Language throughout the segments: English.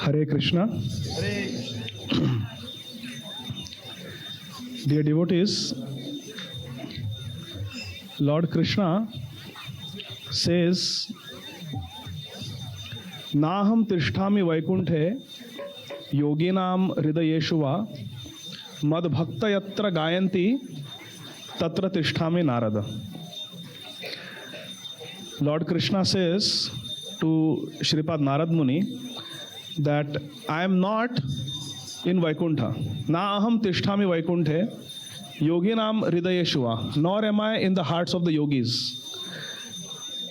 Hare Krishna. Dear devotees, Lord Krishna says, Naham tishtami vaikunthe yoginam hridayeshu va mad bhakta yatra gayanti tatra tishtami narada. Lord Krishna says to Shripad Narad Muni that I am not in Vaikuntha. Na aham tishtami Vaikunthe yoginam hridayeshu, nor am I in the hearts of the yogis.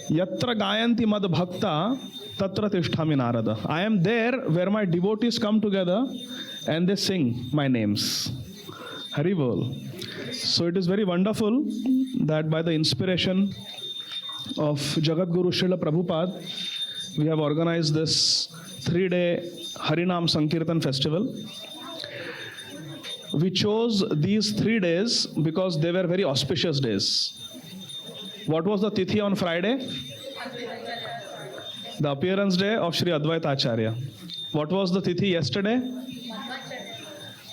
Yatra gayanti mad bhakta tatra tishtami narada. I am there where my devotees come together and they sing my names. Hari Bol. So it is very wonderful that by the inspiration of Jagat Guru Srila Prabhupada, we have organized this 3-day Harinam Sankirtan festival. We chose these 3 days because they were very auspicious days. What was the Tithi on Friday? The appearance day of Sri Advaita Acharya. What was the Tithi yesterday?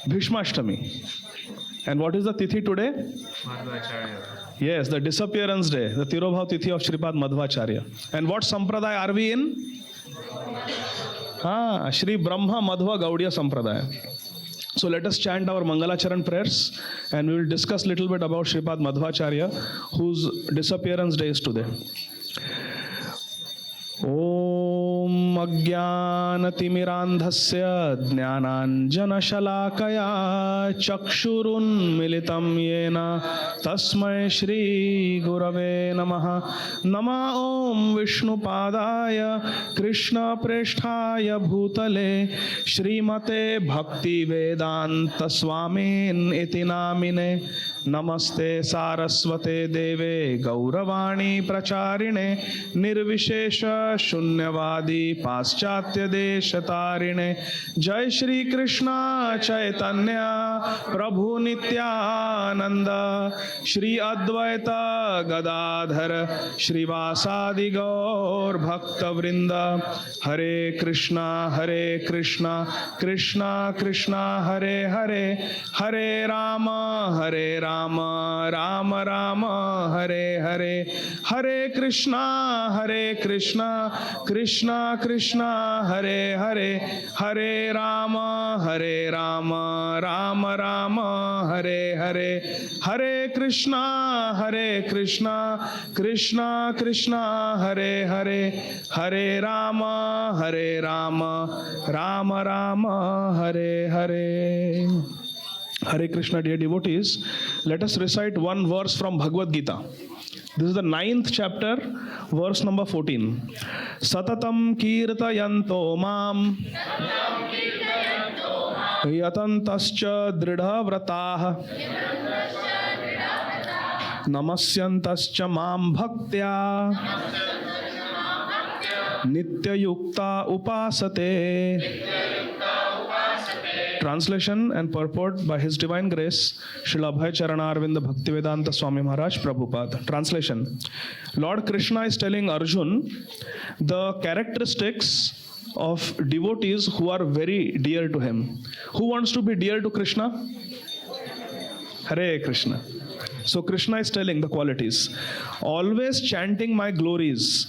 Bhishmashtami. And what is the Tithi today? Madhvacharya. Yes, the disappearance day, the Tirobhav Tithi of Shripad Madhvacharya. And what Sampradaya are we in? Shri Brahma Madhva Gaudiya Sampradaya. So let us chant our Mangalacharan prayers and we will discuss little bit about Shripad Madhvacharya, whose disappearance day is today. Om Ajnanatimirandhasya Jnananjanashalakaya Chakshurunmilitam Yena Tasmai Shri Gurave Namaha. Nama Om Vishnupadaya Krishna Preshthaya Bhutale Shrimate Bhakti Vedanta Swamin Iti Namine. Namaste Saraswate Deve Gauravani Pracharine Nirvishesha Shunyavadi Paschatya Deshatarine. Jai Shri Krishna Chaitanya Prabhu Nityananda Shri Advaita Gadadhar Shri Vasadi Gaur Bhakta Vrinda. Hare Krishna Krishna Krishna Hare Hare Hare Rama Rama Rama Hare Hare. Hare Krishna Krishna Krishna Hare Hare. Hare Rama Rama Rama Hare Hare. Hare Krishna Krishna Krishna Hare Hare. Hare Rama Rama Hare Hare. Hare Krishna, dear devotees, let us recite one verse from Bhagavad Gita. This is the 9th chapter, verse number 14. Satatam kirtayanto mam yatantascha dridha vratah namasyantascha mam bhaktya nityayukta upasate. Translation and purport by His Divine Grace, Srila Abhay Charanarvinda Bhaktivedanta Swami Maharaj Prabhupada. Translation. Lord Krishna is telling Arjun the characteristics of devotees who are very dear to him. Who wants to be dear to Krishna? Hare Krishna. So Krishna is telling the qualities. Always chanting my glories,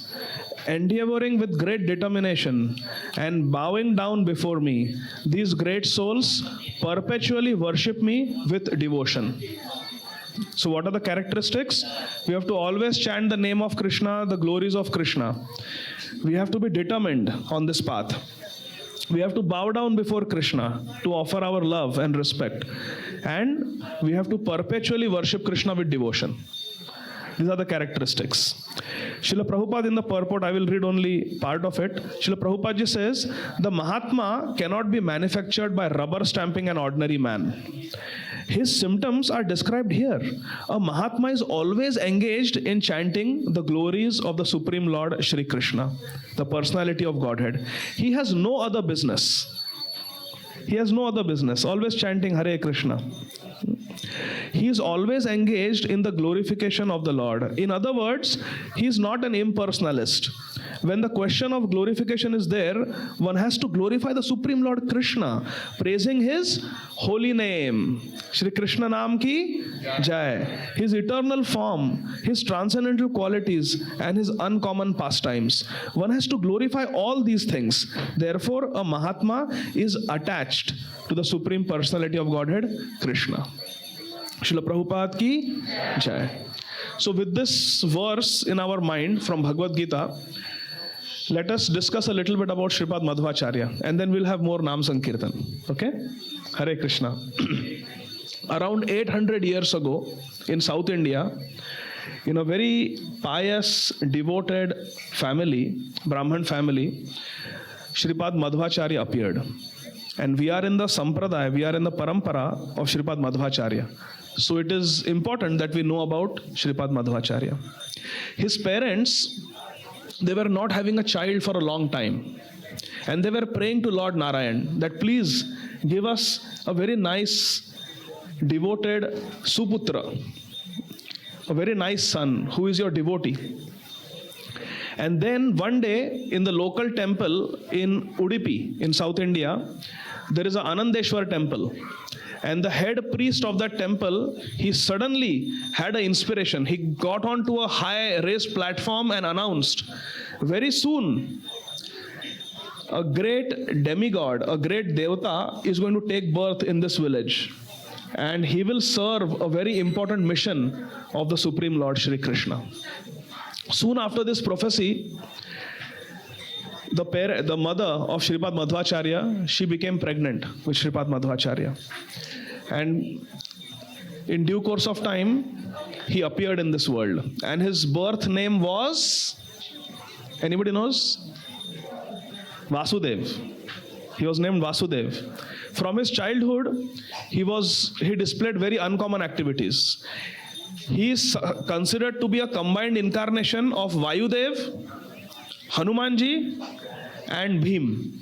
endeavoring with great determination and bowing down before me, these great souls perpetually worship me with devotion. So what are the characteristics? We have to always chant the name of Krishna, the glories of Krishna. We have to be determined on this path. We have to bow down before Krishna to offer our love and respect. And we have to perpetually worship Krishna with devotion. These are the characteristics. Srila Prabhupada in the purport, I will read only part of it. Srila Prabhupada ji says, the Mahatma cannot be manufactured by rubber stamping an ordinary man. His symptoms are described here. A Mahatma is always engaged in chanting the glories of the Supreme Lord Shri Krishna, the personality of Godhead. He has no other business. He has no other business, always chanting Hare Krishna. He is always engaged in the glorification of the Lord. In other words, he is not an impersonalist. when the question of glorification is there, one has to glorify the Supreme Lord Krishna, praising His holy name. Shri Krishna Naam ki Jai. His eternal form, His transcendental qualities, and His uncommon pastimes. One has to glorify all these things. Therefore, a Mahatma is attached to the Supreme Personality of Godhead, Krishna. Srila Prabhupada ki Jai. So with this verse in our mind from Bhagavad Gita, let us discuss a little bit about Sripad Madhvacharya, and then we'll have more Nam Sankirtan. Okay? Hare Krishna. Around 800 years ago in South India, in a very pious, devoted family, Brahman family, Sripad Madhvacharya appeared. And we are in the sampradaya, we are in the parampara of Sripad Madhvacharya. So it is important that we know about Sripad Madhvacharya. His parents, they were not having a child for a long time. And they were praying to Lord Narayan that please give us a very nice, devoted Suputra, a very nice son who is your devotee. And then one day in the local temple in Udupi in South India, there is an Anandeshwar temple. And the head priest of that temple, he suddenly had an inspiration. He got onto a high raised platform and announced, very soon, a great demigod, a great devata is going to take birth in this village. And he will serve a very important mission of the Supreme Lord Shri Krishna. Soon after this prophecy, the mother of Sripad Madhvacharya, she became pregnant with Sripad Madhvacharya. And in due course of time, he appeared in this world. And his birth name was, anybody knows? Vasudev. He was named Vasudev. From his childhood, he displayed very uncommon activities. He is considered to be a combined incarnation of Vayudev, Hanumanji, and Bhim.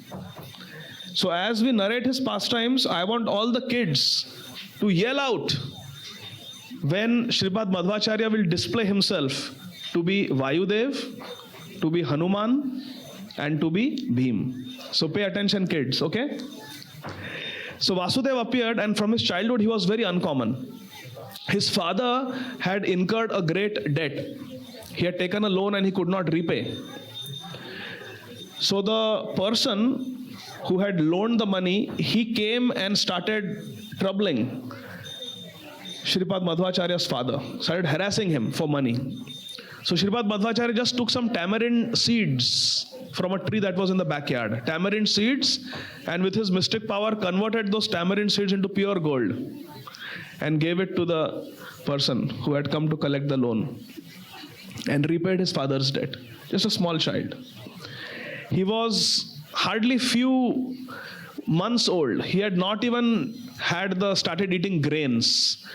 So as we narrate his pastimes, I want all the kids to yell out when Sripad Madhvacharya will display himself to be Vayudev, to be Hanuman, and to be Bhim. So pay attention, kids, okay? So Vasudev appeared, and from his childhood he was very uncommon. His father had incurred a great debt. He had taken a loan and he could not repay. So the person who had loaned the money, he came and started troubling Sripad Madhvacharya's father, started harassing him for money. So Sripad Madhvacharya just took some tamarind seeds from a tree that was in the backyard. Tamarind seeds, and with his mystic power converted those tamarind seeds into pure gold and gave it to the person who had come to collect the loan and repaid his father's debt. Just a small child. He was hardly few months old. He had not even started eating grains.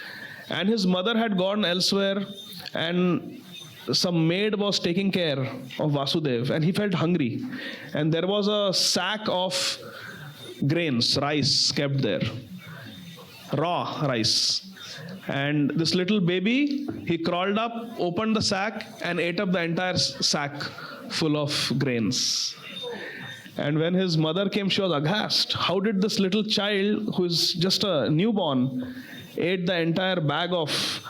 And his mother had gone elsewhere, and some maid was taking care of Vasudev, and he felt hungry. And there was a sack of grains, rice kept there, raw rice. And this little baby, he crawled up, opened the sack, and ate up the entire sack full of grains. And when his mother came, she was aghast. How did this little child, who is just a newborn, ate the entire bag of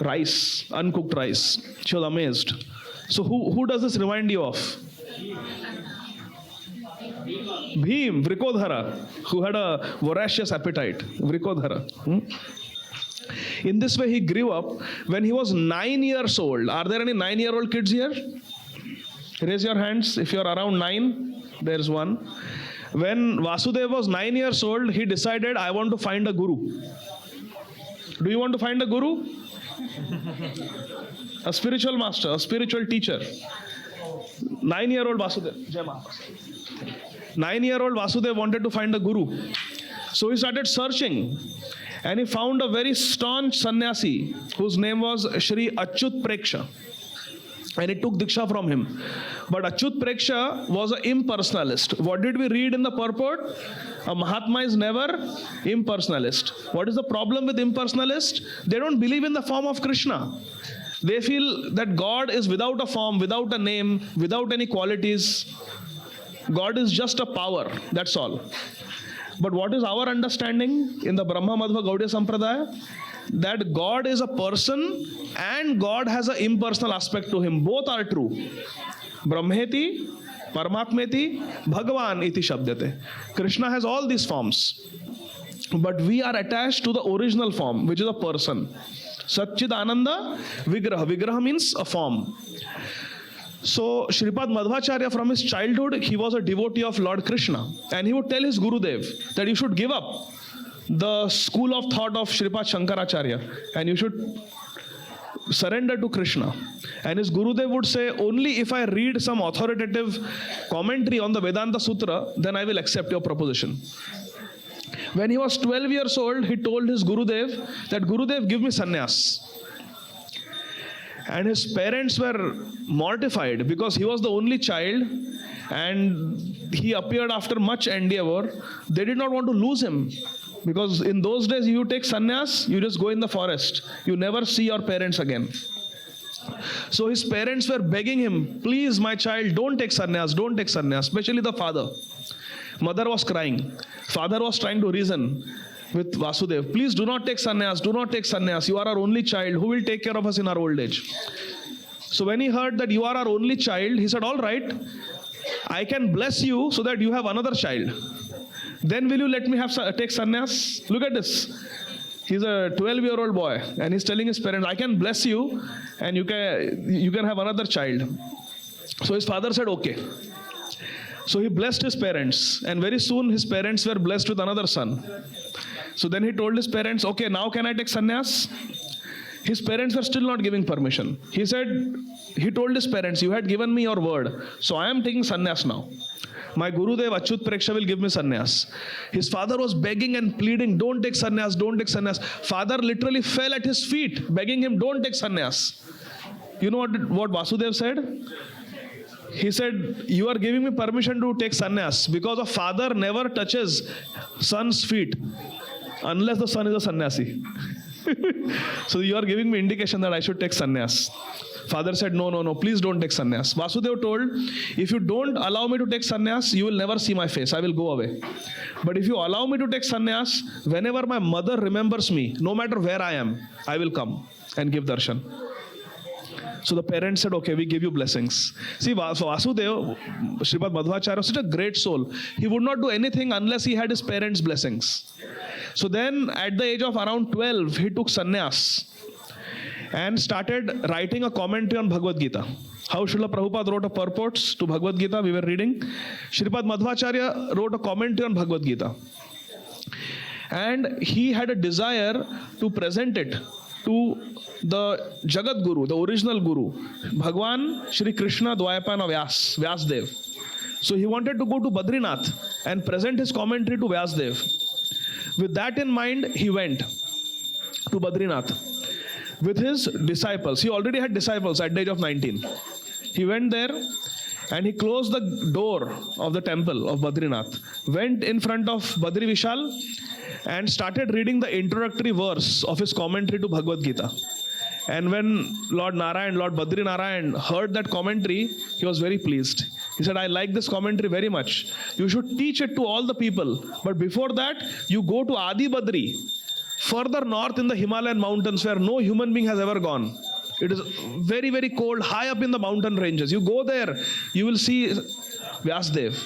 rice, uncooked rice? She was amazed. So who does this remind you of? Bhim, Vrikodhara, who had a voracious appetite. Vrikodhara. In this way, he grew up. When he was 9 years old, are there any 9-year-old kids here? Raise your hands if you're around 9. There's one. When Vasudeva was 9 years old, he decided, I want to find a guru. Do you want to find a guru? A spiritual master, a spiritual teacher. 9-year-old Vasudeva. 9-year-old Vasudeva wanted to find a guru. So he started searching. And he found a very staunch sannyasi whose name was Shri Achyut Preksha. And he took Diksha from him. But Achyut Preksha was an impersonalist. What did we read in the purport? A Mahatma is never impersonalist. What is the problem with impersonalist? They don't believe in the form of Krishna. They feel that God is without a form, without a name, without any qualities. God is just a power, that's all. But what is our understanding in the Brahma Madhva Gaudiya Sampradaya? That God is a person and God has an impersonal aspect to him. Both are true. Brahmeti, Paramatmeti, Bhagavan iti shabdate. Krishna has all these forms. But we are attached to the original form, which is a person. Satchid Ananda Vigraha. Vigraha means a form. So Shripad Madhvacharya, from his childhood, he was a devotee of Lord Krishna. And he would tell his Gurudev that you should give up the school of thought of Shripad Shankaracharya and you should surrender to Krishna. And his Gurudev would say, only if I read some authoritative commentary on the Vedanta Sutra, then I will accept your proposition. When he was 12 years old, he told his Gurudev that, Gurudev, give me sannyas. And his parents were mortified because he was the only child and he appeared after much endeavor. They did not want to lose him because in those days, you take sannyas, you just go in the forest. You never see your parents again. So his parents were begging him, please, my child, don't take sannyas, don't take sannyas, especially the father. Mother was crying. Father was trying to reason with Vasudev. Please do not take sannyas, do not take sannyas. You are our only child. Who will take care of us in our old age? So when he heard that you are our only child, he said, all right, I can bless you so that you have another child. Then will you let me take sannyas? Look at this. He's a 12-year-old boy and he's telling his parents, I can bless you and you can have another child. So his father said, okay. So he blessed his parents and very soon his parents were blessed with another son. So then he told his parents, okay, now can I take sannyas? His parents were still not giving permission. He told his parents, you had given me your word, so I am taking sannyas now. My Gurudev Achyut Preksha will give me sannyas. His father was begging and pleading, don't take sannyas, don't take sannyas. Father literally fell at his feet, begging him, don't take sannyas. You know what Vasudev said? He said, you are giving me permission to take sannyas because a father never touches son's feet unless the son is a sannyasi. So you are giving me indication that I should take sannyas. Father said, no, please don't take sannyas. Vasudev told, if you don't allow me to take sannyas, you will never see my face. I will go away. But if you allow me to take sannyas, whenever my mother remembers me, no matter where I am, I will come and give darshan. So the parents said, okay, we give you blessings. See, Vasudev, Shripad Madhvacharya, was such a great soul. He would not do anything unless he had his parents' blessings. So then at the age of around 12, he took sannyas and started writing a commentary on Bhagavad Gita. How Srila Prabhupada wrote a purports to Bhagavad Gita, we were reading. Shripad Madhvacharya wrote a commentary on Bhagavad Gita. And he had a desire to present it to the Jagat Guru, the original Guru, Bhagwan Shri Krishna Dvayapana Vyasdev. So he wanted to go to Badrinath and present his commentary to Vyasdev. With that in mind, he went to Badrinath with his disciples. He already had disciples at the age of 19. He went there and he closed the door of the temple of Badrinath, went in front of Badri Vishal and started reading the introductory verse of his commentary to Bhagavad Gita. And when Lord Narayan, Lord Badri Narayan heard that commentary, he was very pleased. He said, I like this commentary very much. You should teach it to all the people. But before that, you go to Adi Badri, further north in the Himalayan mountains where no human being has ever gone. It is very, very cold, high up in the mountain ranges. You go there, you will see Vyasdev.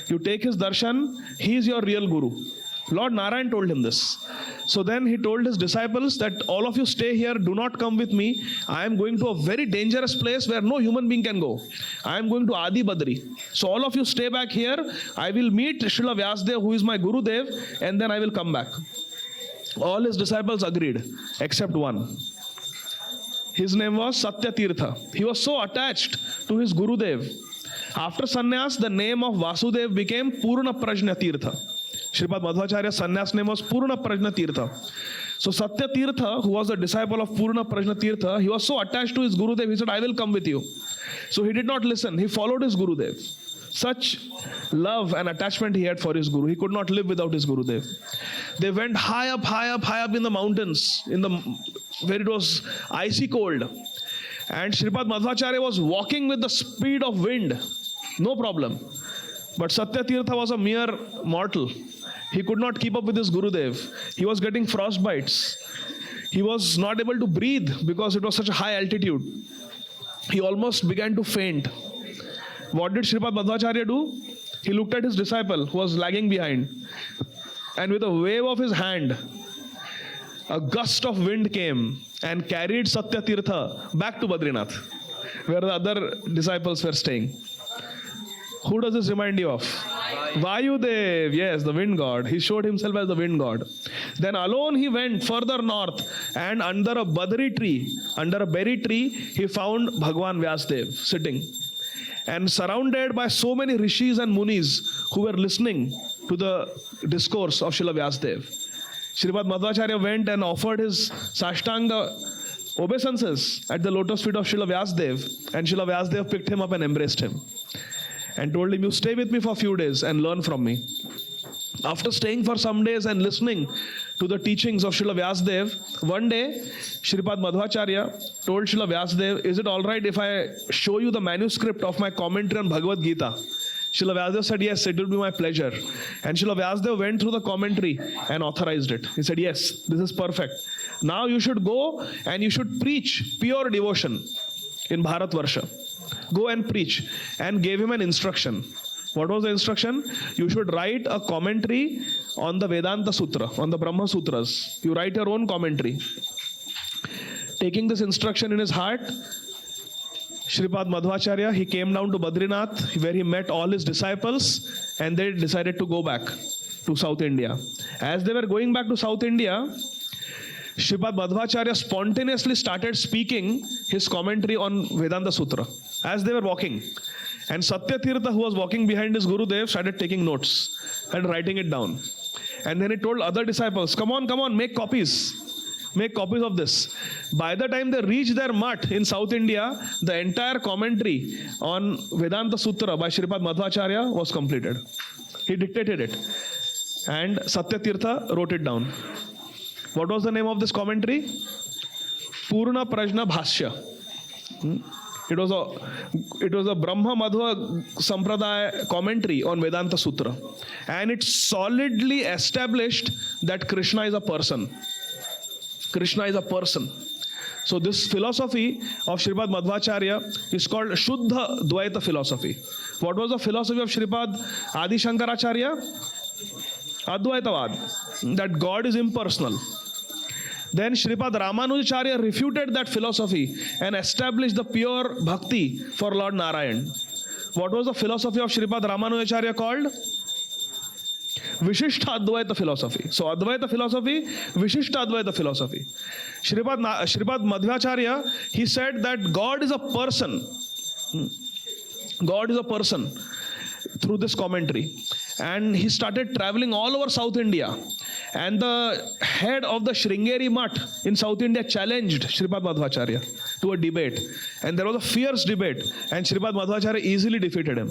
You take his darshan, he is your real guru. Lord Narayan told him this. So then he told his disciples that all of you stay here, do not come with me. I am going to a very dangerous place where no human being can go. I am going to Adi Badri. So all of you stay back here. I will meet Srila Vyasdev, who is my Gurudev, and then I will come back. All his disciples agreed, except one. His name was Satya Tirtha. He was so attached to his Gurudev. After sannyas, the name of Vasudev became Purna Prajna Tirtha. Shripad Madhvacharya's sannyas name was Purna Prajna Tirtha. So Satya Tirtha, who was the disciple of Purna Prajna Tirtha, he was so attached to his Gurudev, he said, I will come with you. So he did not listen. He followed his Gurudev. Such love and attachment he had for his Guru. He could not live without his Gurudev. They went high up in the mountains, where it was icy cold. And Shripad Madhvacharya was walking with the speed of wind, no problem. But Satya Tirtha was a mere mortal. He could not keep up with his Gurudev. He was getting frostbites. He was not able to breathe because it was such a high altitude. He almost began to faint. What did Shripad Madhvacharya do? He looked at his disciple who was lagging behind, and with a wave of his hand, a gust of wind came and carried Satya Tirtha back to Badrinath, where the other disciples were staying. Who does this remind you of? Vayudev, yes, the wind god. He showed himself as the wind god. Then alone he went further north, and under a Badri tree, under a berry tree, he found Bhagwan Vyasdev sitting. And surrounded by so many rishis and munis who were listening to the discourse of Srila Vyasdev. Shripad Madhvacharya went and offered his Sashtanga obeisances at the lotus feet of Srila Vyasdev, and Srila Vyasdev picked him up and embraced him and told him, you stay with me for a few days and learn from me. After staying for some days and listening to the teachings of Srila Vyasdev, one day Shripad Madhvacharya told Srila Vyasdev, is it all right if I show you the manuscript of my commentary on Bhagavad Gita? Srila Vyasdev said, yes, it will be my pleasure. And Srila Vyasdev went through the commentary and authorized it. He said, yes, this is perfect. Now you should go and you should preach pure devotion in Bharatvarsha. Go and preach. And gave him an instruction. What was the instruction? You should write a commentary on the Vedanta Sutra, on the Brahma Sutras. You write your own commentary. Taking this instruction in his heart, Shripad Madhvacharya, he came down to Badrinath, where he met all his disciples, and they decided to go back to South India. As they were going back to South India, Shripad Madhvacharya spontaneously started speaking his commentary on Vedanta Sutra as they were walking. And Satya Tirtha, who was walking behind his Gurudev, started taking notes and writing it down. And then he told other disciples, come on, make copies. Make copies of this. By the time they reached their mutt in South India, the entire commentary on Vedanta Sutra by Shripad Madhvacharya was completed. He dictated it. And Satya Tirtha wrote it down. What was the name of this commentary? Purna Prajna Bhashya. It was a Brahma Madhva Sampradaya commentary on Vedanta Sutra. And it solidly established that Krishna is a person. Krishna is a person. So this philosophy of Shripad Madhvacharya is called Shuddha Dvaita philosophy. What was the philosophy of Shripad Adi Shankaracharya? Advaitavad, that God is impersonal. Then Shripad Ramanujacharya refuted that philosophy and established the pure bhakti for Lord Narayan. What was the philosophy of Shripad Ramanujacharya called? Vishishta Advaita philosophy. So Advaita philosophy, Vishishta Advaita philosophy. Shripad Madhvacharya, he said that God is a person. God is a person through this commentary. And he started traveling all over South India. And the head of the Sringeri Mutt in South India challenged Shripad Madhvacharya to a debate. And there was a fierce debate. And Shripad Madhvacharya easily defeated him.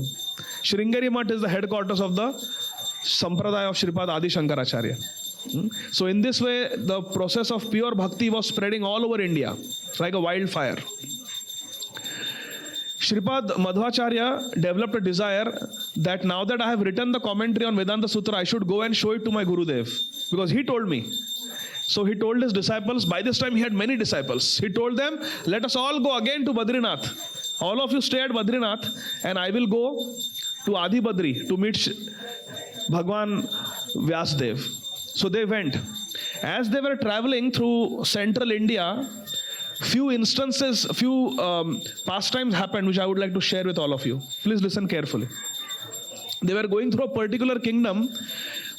Sringeri Mutt is the headquarters of the Sampradaya of Shripad Adi Shankaracharya. So in this way, the process of pure bhakti was spreading all over India like a wildfire. Shripad Madhvacharya developed a desire that now that I have written the commentary on Vedanta Sutra, I should go and show it to my Gurudev, because he told me. So he told his disciples, by this time he had many disciples. He told them, let us all go again to Badrinath. All of you stay at Badrinath and I will go to Adi Badri to meet Bhagwan Vyasdev. So they went. As they were traveling through central India, few pastimes happened which I would like to share with all of you. Please listen carefully. They were going through a particular kingdom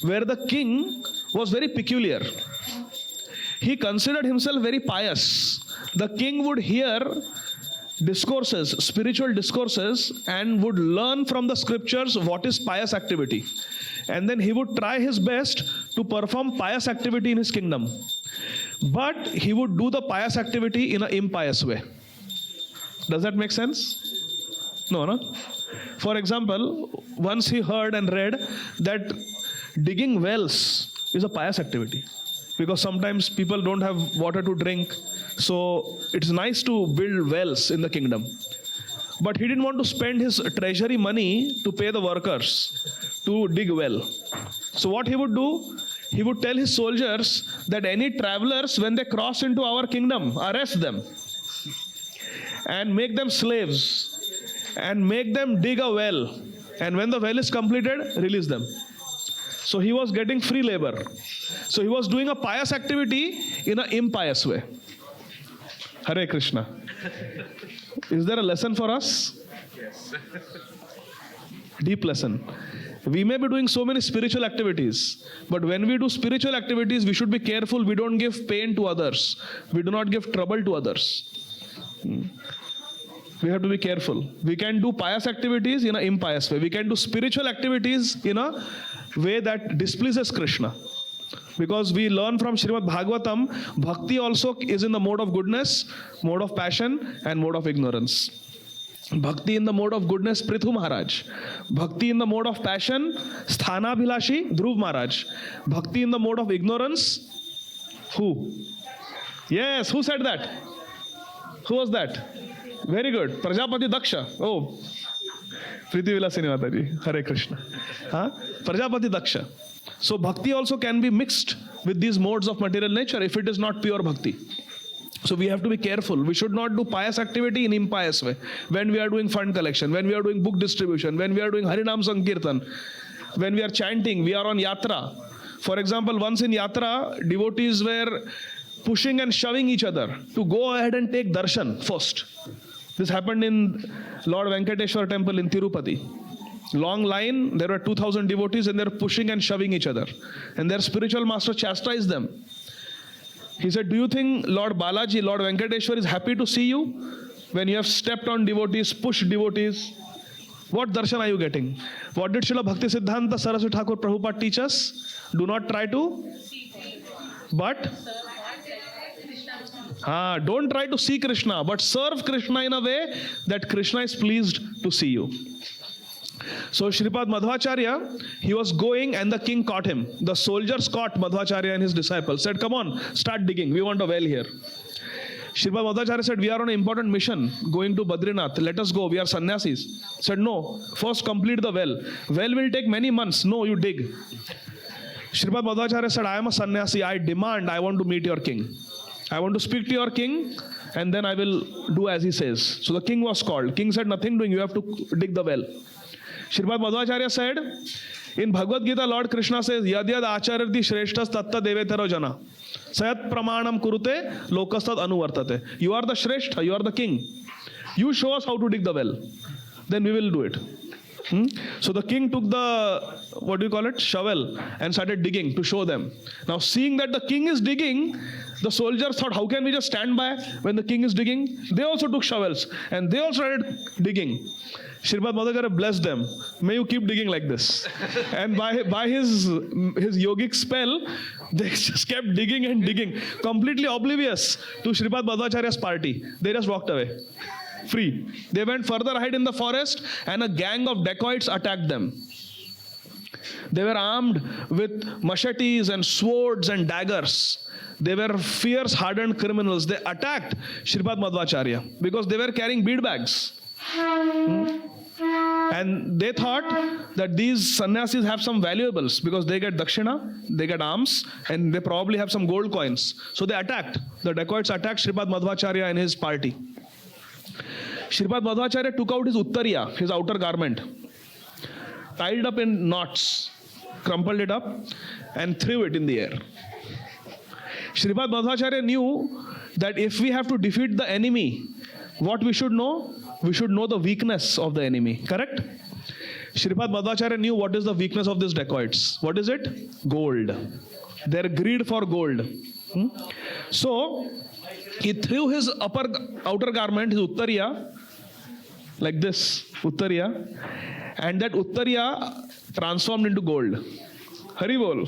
where the king was very peculiar. He considered himself very pious. The king would hear discourses, spiritual discourses, and would learn from the scriptures what is pious activity. And then he would try his best to perform pious activity in his kingdom. But he would do the pious activity in an impious way. Does that make sense? No? For example, once he heard and read that digging wells is a pious activity. Because sometimes people don't have water to drink, So it's nice to build wells in the kingdom. But he didn't want to spend his treasury money to pay the workers to dig well. So what he would do, he would tell his soldiers that any travelers, when they cross into our kingdom, arrest them and make them slaves and make them dig a well. And when the well is completed, release them. So he was getting free labor. So he was doing a pious activity in an impious way. Hare Krishna. Is there a lesson for us? Yes. Deep lesson. We may be doing so many spiritual activities, but when we do spiritual activities, we should be careful we don't give pain to others. We do not give trouble to others. We have to be careful. We can do pious activities in an impious way. We can do spiritual activities in a way that displeases Krishna. Because we learn from Srimad Bhagavatam, bhakti also is in the mode of goodness, mode of passion, and mode of ignorance. Bhakti in the mode of goodness, Prithu Maharaj. Bhakti in the mode of passion, Sthana Bhilashi, Dhruv Maharaj. Bhakti in the mode of ignorance, who? Yes, who said that? Who was that? Very good. Prajapati Daksha. Oh, Priti Vilasini Mataji. Hare Krishna. Prajapati Daksha. So bhakti also can be mixed with these modes of material nature if it is not pure bhakti. So we have to be careful. We should not do pious activity in impious way. When we are doing fund collection, when we are doing book distribution, when we are doing Harinam Sankirtan, when we are chanting, we are on yatra. For example, once in yatra, devotees were pushing and shoving each other to go ahead and take darshan first. This happened in Lord Venkateshwar temple in Tirupati. Long line, there were 2,000 devotees and they were pushing and shoving each other. And their spiritual master chastised them. He said, do you think Lord Balaji, Lord Venkateshwar is happy to see you when you have stepped on devotees, pushed devotees? What darshan are you getting? What did Srila Bhakti Siddhanta Saraswati Thakur Prabhupada teach us? Do not try to, but don't try to see Krishna, but serve Krishna in a way that Krishna is pleased to see you. So Shripad Madhvacharya, he was going and the king caught him. The soldiers caught Madhvacharya and his disciples, said, come on, start digging. We want a well here. Shripad Madhvacharya said, we are on an important mission going to Badrinath. Let us go. We are sannyasis. Said, no, first complete the well. Well will take many months. No, you dig. Shripad Madhvacharya said, I am a sannyasi. I want to meet your king. I want to speak to your king and then I will do as he says. So the king was called. King said, nothing doing. You have to dig the well. Shripad Madhvacharya said, in Bhagavad Gita, Lord Krishna says, Yad yad acharati shreshtas tatta devetaro jana. Sayat pramanam kurute lokastad anuvartate. You are the Shrestha, you are the king. You show us how to dig the well. Then we will do it. So the king took the, shovel and started digging to show them. Now seeing that the king is digging, the soldiers thought, how can we just stand by when the king is digging? They also took shovels and they also started digging. Shripad Madhvacharya blessed them. May you keep digging like this. And by his yogic spell, they just kept digging and digging, completely oblivious to Shripad Madhvacharya's party. They just walked away, free. They went further ahead in the forest and a gang of dacoits attacked them. They were armed with machetes and swords and daggers. They were fierce, hardened criminals. They attacked Shripad Madhvacharya because they were carrying bead bags. And they thought that these sannyasis have some valuables because they get dakshina, they get alms, and they probably have some gold coins. So they attacked. The dacoits attacked Shripad Madhvacharya and his party. Shripad Madhvacharya took out his uttariya, his outer garment, tied it up in knots, crumpled it up, and threw it in the air. Shripad Madhvacharya knew that if we have to defeat the enemy, what we should know? We should know the weakness of the enemy. Correct? Shripad Madhvacharya knew what is the weakness of these dacoits. What is it? Gold. Their greed for gold. So, he threw his outer garment, his uttariya, like this, uttariya, and that uttariya transformed into gold. Hari bol.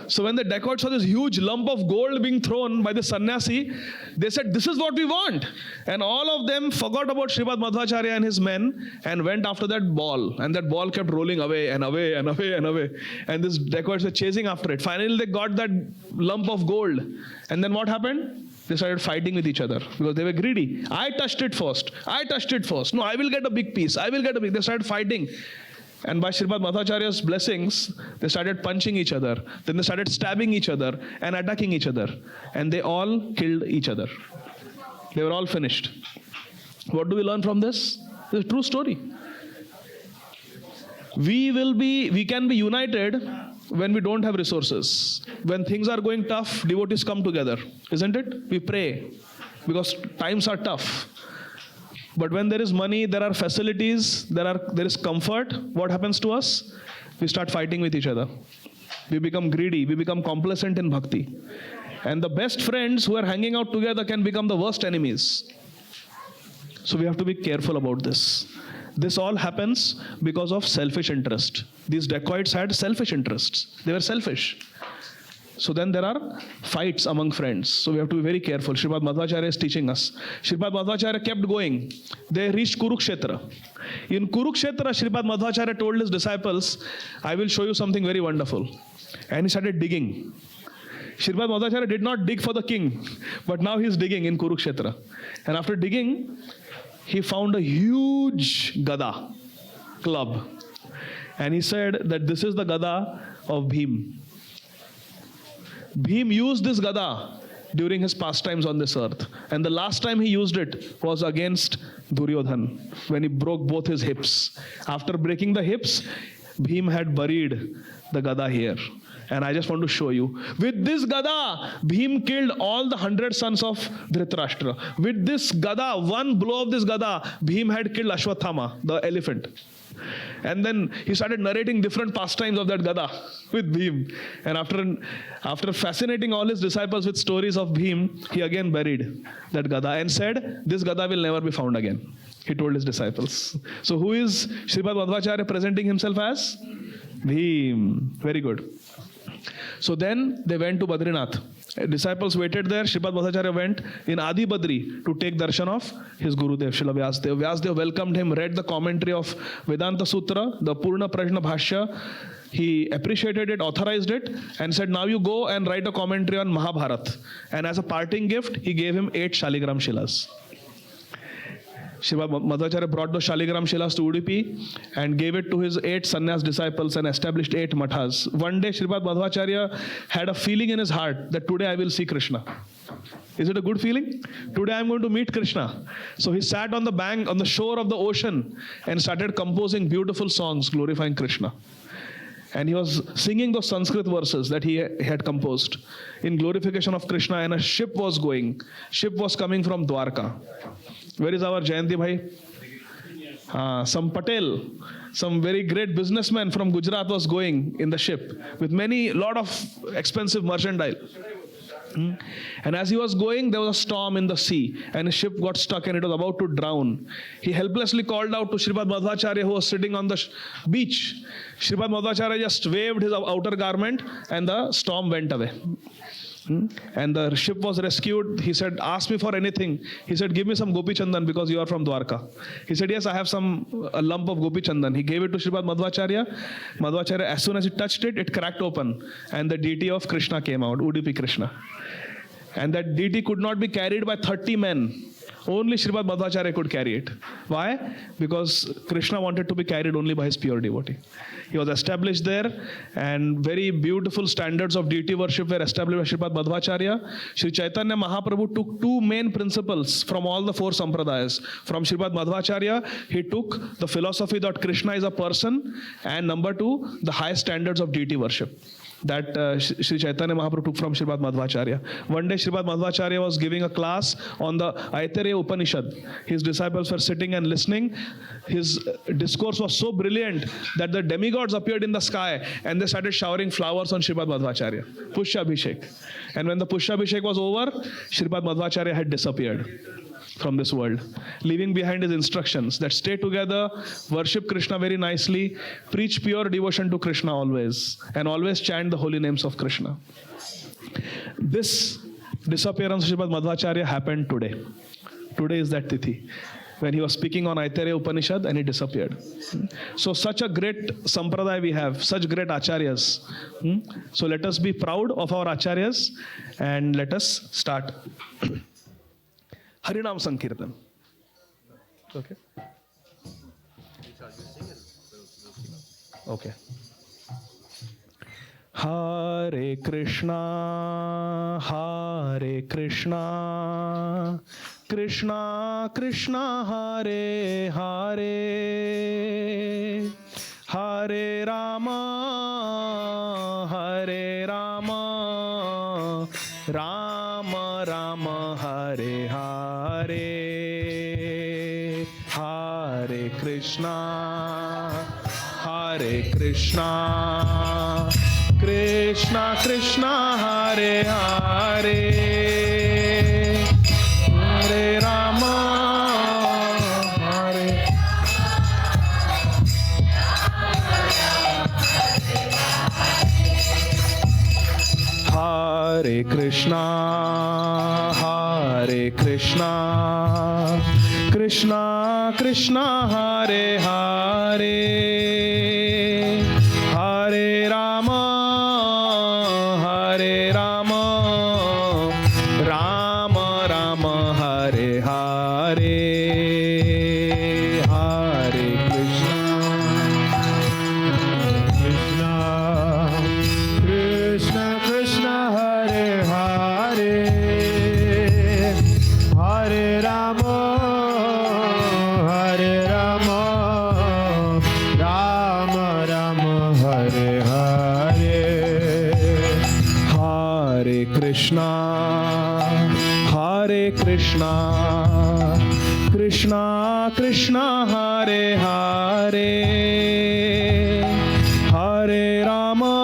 So when the dacoits saw this huge lump of gold being thrown by the sannyasi, they said, this is what we want. And all of them forgot about Shripad Madhvacharya and his men and went after that ball. And that ball kept rolling away and away and away and away. And these dacoits were chasing after it. Finally, they got that lump of gold. And then what happened? They started fighting with each other because they were greedy. I touched it first. No, I will get a big piece. They started fighting. And by Sripad Madhvacharya's blessings, they started punching each other. Then they started stabbing each other and attacking each other. And they all killed each other. They were all finished. What do we learn from this? It's a true story. We can be united when we don't have resources. When things are going tough, devotees come together, isn't it? We pray because times are tough. But when there is money, there are facilities, there is comfort, what happens to us? We start fighting with each other. We become greedy, we become complacent in bhakti. And the best friends who are hanging out together can become the worst enemies. So we have to be careful about this. This all happens because of selfish interest. These dacoits had selfish interests. They were selfish. So then there are fights among friends. So we have to be very careful. Sripad Madhvacharya is teaching us. Sripad Madhvacharya kept going. They reached Kurukshetra. In Kurukshetra, Sripad Madhvacharya told his disciples, I will show you something very wonderful. And he started digging. Sripad Madhvacharya did not dig for the king, but now he is digging in Kurukshetra. And after digging, he found a huge gada, club. And he said that this is the gada of Bhim. Bhim used this gada during his pastimes on this earth. And the last time he used it was against Duryodhan, when he broke both his hips. After breaking the hips, Bhim had buried the gada here. And I just want to show you. With this gada, Bhim killed all the 100 sons of Dhritarashtra. With this gada, one blow of this gada, Bhim had killed Ashwathama, the elephant. And then he started narrating different pastimes of that gada with Bhim. And after fascinating all his disciples with stories of Bhim, he again buried that gada and said, this gada will never be found again. He told his disciples. So who is Sripad Madhvacharya presenting himself as? Bhim. Very good. So then they went to Badrinath. Disciples waited there. Sripad Madhvacharya went in Adi Badri to take darshan of his Gurudev, Srila Vyasdev. Vyasdev welcomed him, read the commentary of Vedanta Sutra, the Purna Prajna Bhashya. He appreciated it, authorized it, and said, now you go and write a commentary on Mahabharata. And as a parting gift, he gave him 8 Shaligram Shilas. Sripad Madhvacharya brought those Shaligram Shilas to Udupi and gave it to his 8 sannyas disciples and established 8 mathas. One day Sripad Madhvacharya had a feeling in his heart that today I will see Krishna. Is it a good feeling? Today I am going to meet Krishna. So he sat on the bank, on the shore of the ocean and started composing beautiful songs glorifying Krishna. And he was singing those Sanskrit verses that he had composed in glorification of Krishna, and a ship was going. Ship was coming from Dwarka. Where is our Jayanti Bhai? Some Patel, some very great businessman from Gujarat was going in the ship with lot of expensive merchandise. And as he was going, there was a storm in the sea and his ship got stuck and it was about to drown. He helplessly called out to Sripad Madhvacharya, who was sitting on the beach. Sripad Madhvacharya just waved his outer garment and the storm went away. And the ship was rescued. He said, ask me for anything. He said, give me some Gopi Chandan because you are from Dwarka. He said, yes, I have a lump of Gopi Chandan. He gave it to Sripad Madhvacharya. Madhvacharya, as soon as he touched it, it cracked open. And the deity of Krishna came out, Udupi Krishna. And that deity could not be carried by 30 men. Only Sripad Madhvacharya could carry it. Why? Because Krishna wanted to be carried only by his pure devotee. He was established there, and very beautiful standards of deity worship were established by Sripad Madhvacharya. Sri Chaitanya Mahaprabhu took 2 main principles from all the 4 sampradayas. From Sripad Madhvacharya, he took the philosophy that Krishna is a person, and number 2, the high standards of deity worship. That Sri Chaitanya Mahaprabhu took from Sripad Madhvacharya. One day Sripad Madhvacharya was giving a class on the Aitareya Upanishad. His disciples were sitting and listening. His discourse was so brilliant that the demigods appeared in the sky and they started showering flowers on Sripad Madhvacharya. Pushabhishek. And when the Pushabhishek was over, Sripad Madhvacharya had disappeared from this world, leaving behind his instructions that stay together, worship Krishna very nicely, preach pure devotion to Krishna always, and always chant the holy names of Krishna. This disappearance of Sripad Madhvacharya happened today. Today is that tithi. when he was speaking on Aitareya Upanishad, and he disappeared. So such a great sampradaya we have, such great acharyas. So let us be proud of our acharyas and let us start. Harinam Sankirtan. Okay. Okay. Hare Krishna, Hare Krishna, Krishna Krishna, Hare Hare, Hare Rama, Hare Rama, Rama Rama, Hare Hare, Hare Krishna, Hare Krishna, Krishna Krishna, Hare Hare, Hare Rama, Hare Hare Krishna, Hare Krishna, Krishna Krishna, Hare Hare, Hare Rama, Hare Rama, Rama Rama, Hare Hare, Hare Krishna, Krishna Krishna Krishna, Hare Hare, Hare Rama, Hare Rama, Rama Rama, Hare Hare, Hare Krishna, Hare Krishna, Krishna Krishna, Hare Hare, Hare Rama,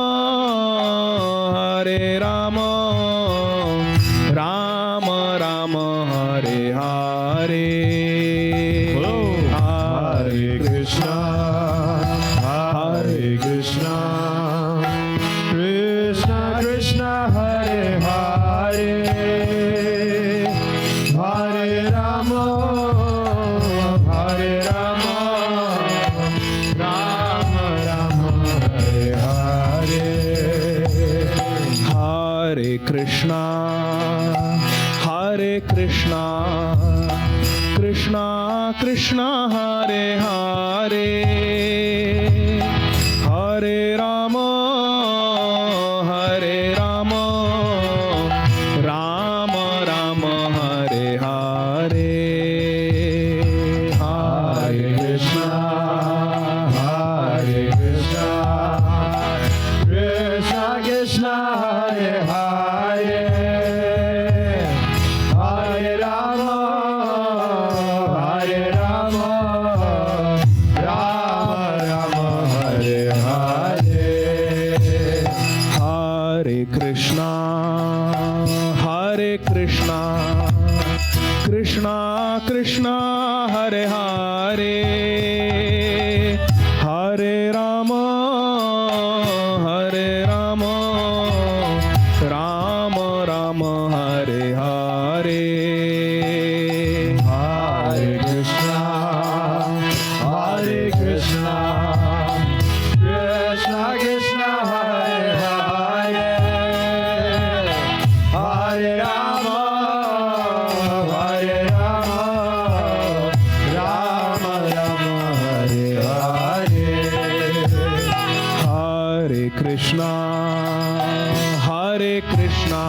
Hare Rama, Rama Rama, Hare Hare, Hare Krishna, Hare Krishna, Krishna Krishna, Hare Hare, Hare Rama, Hare Rama, Rama Rama, Hare Hare, Hare Krishna, Hare Krishna, Krishna Krishna, Hare Hare, Hare Rama, Hare Rama, Rama Rama, Hare Hare, Hare Krishna, Hare Krishna, Krishna Krishna, Hare Hare, Hare Rama, Hare Rama, Rama Rama, Hare Hare, Hare Krishna, Hare Krishna, Krishna Krishna, Hare Hare, Hare Rama, Hare Rama, Rama Rama, Hare Hare, Hare Krishna, Hare Krishna, Krishna Krishna, Hare Hare, Hare Rama, Hare Rama, Rama Rama, Hare Hare, Hare Krishna, Hare Krishna,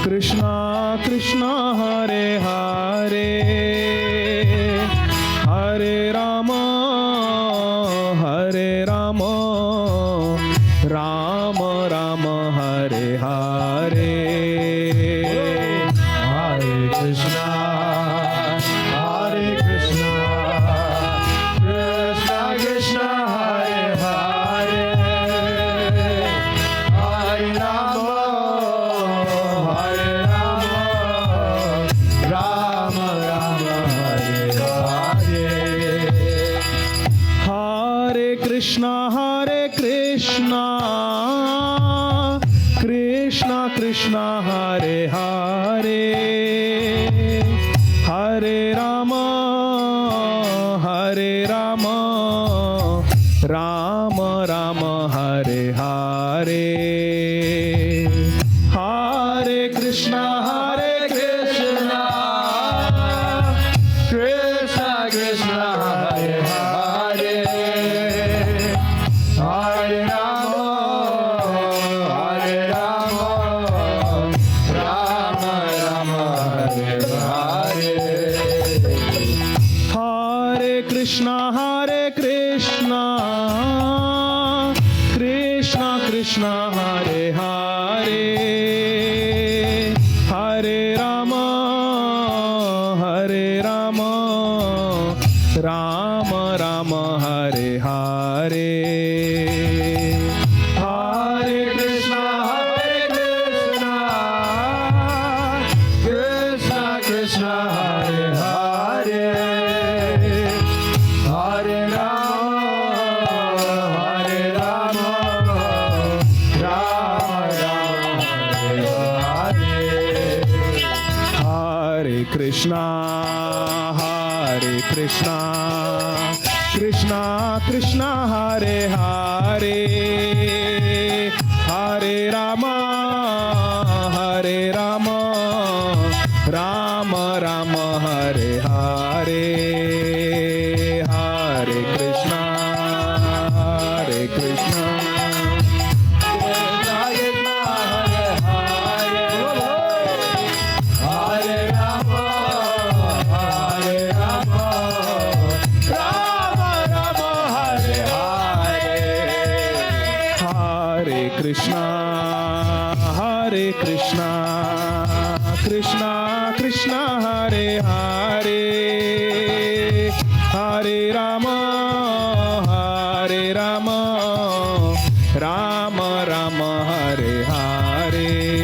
Krishna Krishna, Hare Hare, Hare Rama, Hare Rama, Rama Rama, Hare Hare, Hare Krishna, Hare Krishna, Krishna Krishna, Hare Hare, Hare Rama, Hare Rama, Rama Rama, Hare Hare, Hare Krishna, Hare Krishna, Krishna Krishna, Hare Hare, Hare Rama, Hare Hare Krishna Krishna Krishna Hare Hare Hare Rama Rama Rama Hare Hare Hare Krishna Krishna Krishna Hare Hare Hare Rama Rama Rama Hare Hare Hare Krishna Krishna Krishna Hare Hare Hare Rama Hare Krishna Krishna Krishna Hare Hare Hare Rama Rama Rama Hare Hare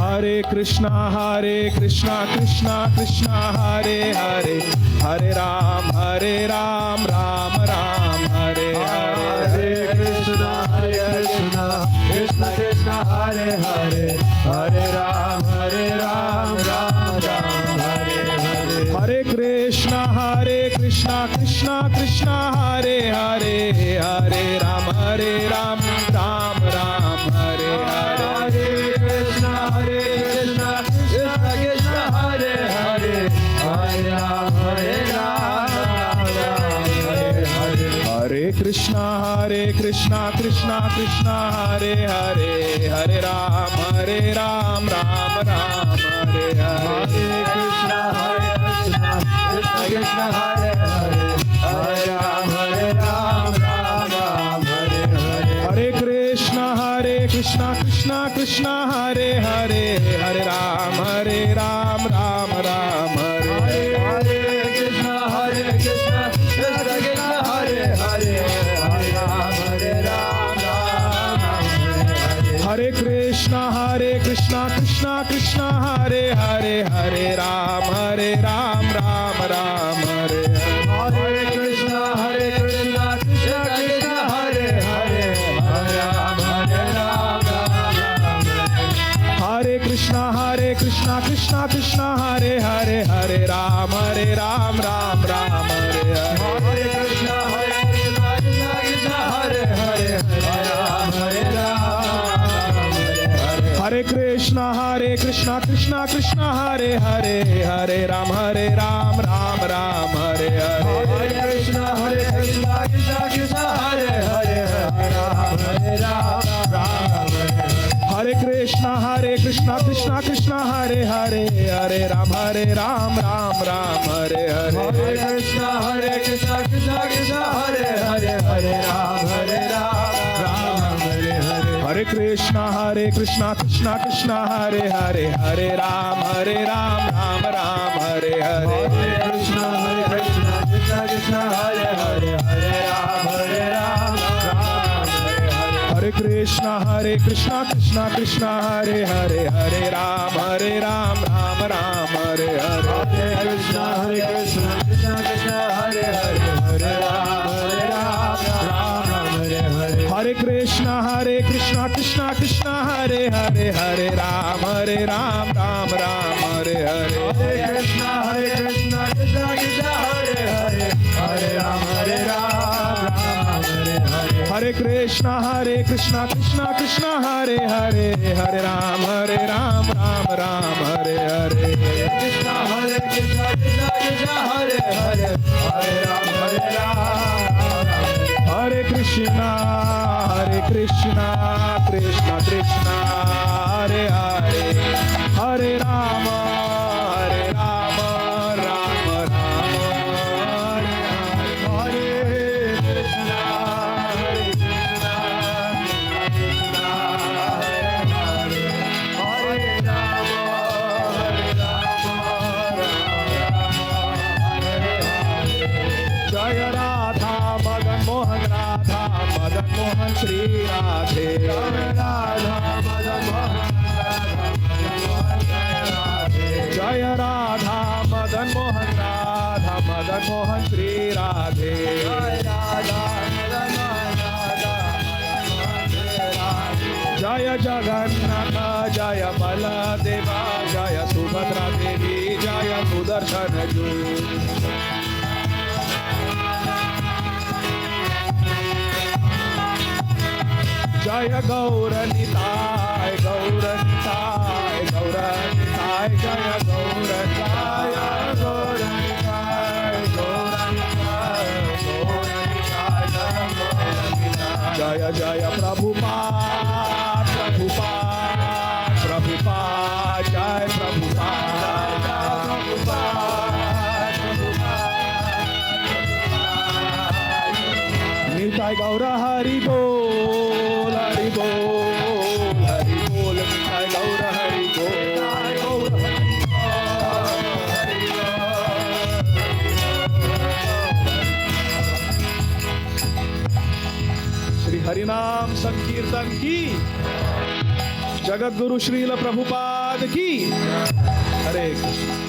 Hare Krishna Krishna Krishna Krishna Hare Hare Hare Rama Rama Rama Hare Hare Hare Krishna Krishna Krishna Hare Hare Hare Rama Hare Krishna Krishna Krishna Hare Hare Hare Ram Ram Hare Hare Krishna Krishna Krishna Hare Hare Hare Ram Ram Hare Hare Hare Krishna Krishna Krishna Hare Hare Hare Ram Ram Hare Hare Krishna Krishna Krishna Hare Hare Hare Ram Hare Krishna Krishna Krishna Hare Hare Hare Ram Hare Hare Krishna Krishna Hare Hare Hare Ram Hare Hare Hare Krishna Krishna Krishna Hare Hare Hare Ram Ram Hare Hare Krishna Krishna Krishna Hare Hare Hare Ram Hare Krishna Krishna Krishna Hare Hare Hare Ram Ram Hare Hare Krishna Krishna Krishna Hare Hare Hare Ram Hare Krishna Krishna Krishna Hare Hare Hare Ram Hare Krishna Krishna Hare Hare Ram Hare Krishna Krishna Krishna Hare Hare Hare Ram Hare Krishna Krishna Krishna Hare Hare Hare Krishna Krishna Krishna Hare Hare Hare Ram Hare Hare Krishna Krishna Krishna Hare Hare Hare Ram Hare Krishna Krishna Krishna Hare Hare Hare Ram Hare Hare Krishna Krishna Krishna Hare Hare Hare Ram Hare Krishna Krishna Krishna Krishna Hare Hare Hare Ram Ram Ram Hare Hare Hare Krishna Krishna Krishna Hare Hare Hare Ram Ram Ram Hare Hare Hare Krishna Krishna Krishna Hare Hare Hare Ram Ram Ram Hare Hare Hare Krishna Krishna Krishna Hare Hare Hare Ram Ram Hare Hare Hare Krishna Krishna Krishna Hare Hare Hare Ram Ram Ram Hare Hare Krishna Krishna Krishna Hare Hare Hare Ram हरे कृष्णा कृष्णा कृष्णा हरे हरे हरे राम राम राम हरे हरे कृष्णा कृष्णा कृष्णा हरे हरे हरे राम हरे हरे जय राधा मदन मोहन श्री राधे राधा मदन मोहन जय राधा मदन मोहन श्री राधे जय जगन्नाथ जय बलदेवा जय सुभद्रा देवी जय सुदर्शन जू जय गौरनिताय गौरनिताय गौरनिताय जय गौरनिताय गौरनिताय गौरनिताय गौरनिताय जय जय प्रभुपाद प्रभुपाद प्रभुपाद जय प्रभुपाद निताय गौर हरि बोल हरि बोल हरि बोल निताय गौर हरि बोल श्री हरिनाम संकीर्तन की जगत गुरु श्रील प्रभुपाद की हरे कृष्ण।